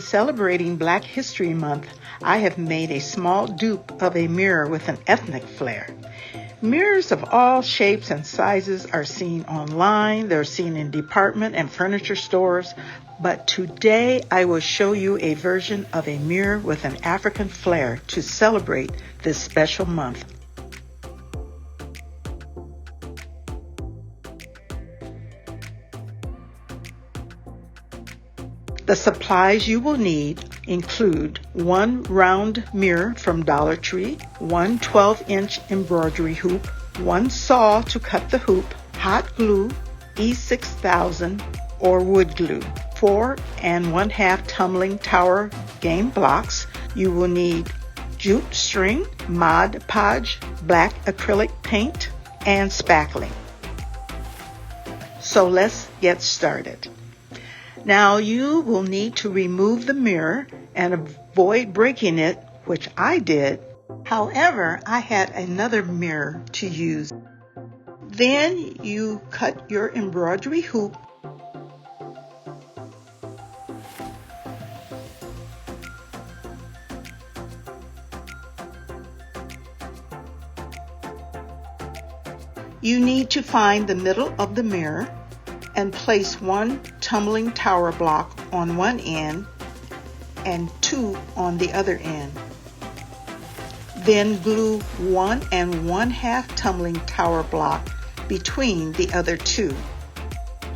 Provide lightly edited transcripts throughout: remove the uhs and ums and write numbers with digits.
celebrating Black History Month, I have made a small dupe of a mirror with an ethnic flair. Mirrors of all shapes and sizes are seen online. They're seen in department and furniture stores. But today I will show you a version of a mirror with an African flair to celebrate this special month. The supplies you will need include one round mirror from Dollar Tree, one 12-inch embroidery hoop, one saw to cut the hoop, hot glue, E6000 or wood glue, 4 1/2 tumbling tower game blocks. You will need jute string, Mod Podge, black acrylic paint, and spackling. So let's get started. Now you will need to remove the mirror and avoid breaking it, which I did. However, I had another mirror to use. Then you cut your embroidery hoop . You need to find the middle of the mirror and place one tumbling tower block on one end and 2 on the other end. Then glue 1 1/2 tumbling tower block between the other 2.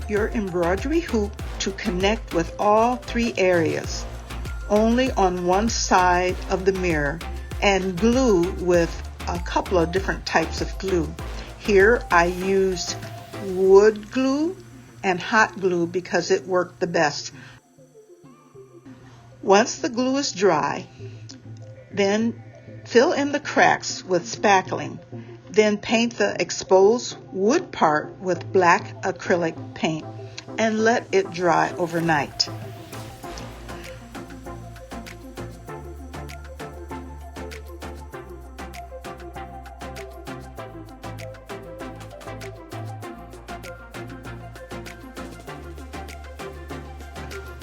Your embroidery hoop to connect with all 3 areas, only on one side of the mirror, and glue with a couple of different types of glue. Here I used wood glue and hot glue because it worked the best. Once the glue is dry, then fill in the cracks with spackling. Then paint the exposed wood part with black acrylic paint and let it dry overnight.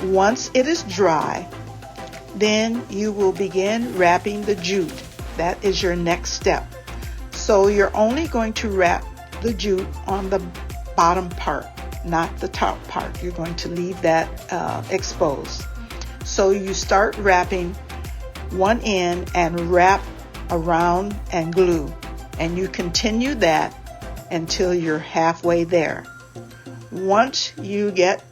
Once it is dry, then you will begin wrapping the jute. That is your next step. So you're only going to wrap the jute on the bottom part, not the top part. You're going to leave that exposed. So you start wrapping one end and wrap around and glue. And you continue that until you're halfway there. Once you get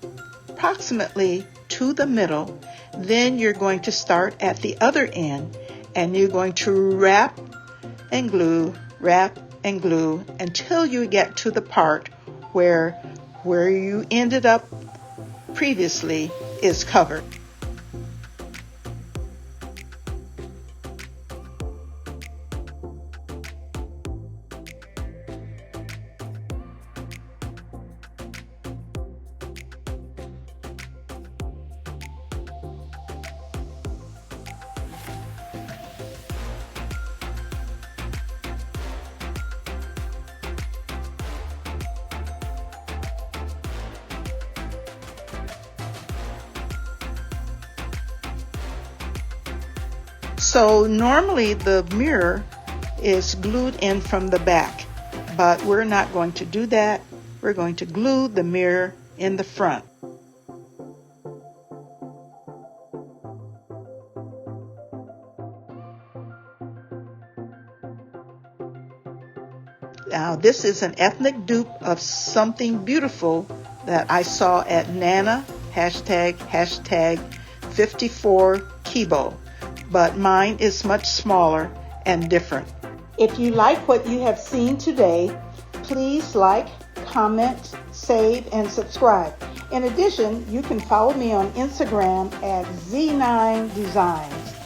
approximately to the middle, then you're going to start at the other end and you're going to wrap and glue until you get to the part where you ended up previously is covered. So normally the mirror is glued in from the back, but we're not going to do that. We're going to glue the mirror in the front. Now this is an ethnic dupe of something beautiful that I saw at Nana, hashtag 54 Kibo. But mine is much smaller and different. If you like what you have seen today, please like, comment, save, and subscribe. In addition, you can follow me on Instagram at Z9 Designs.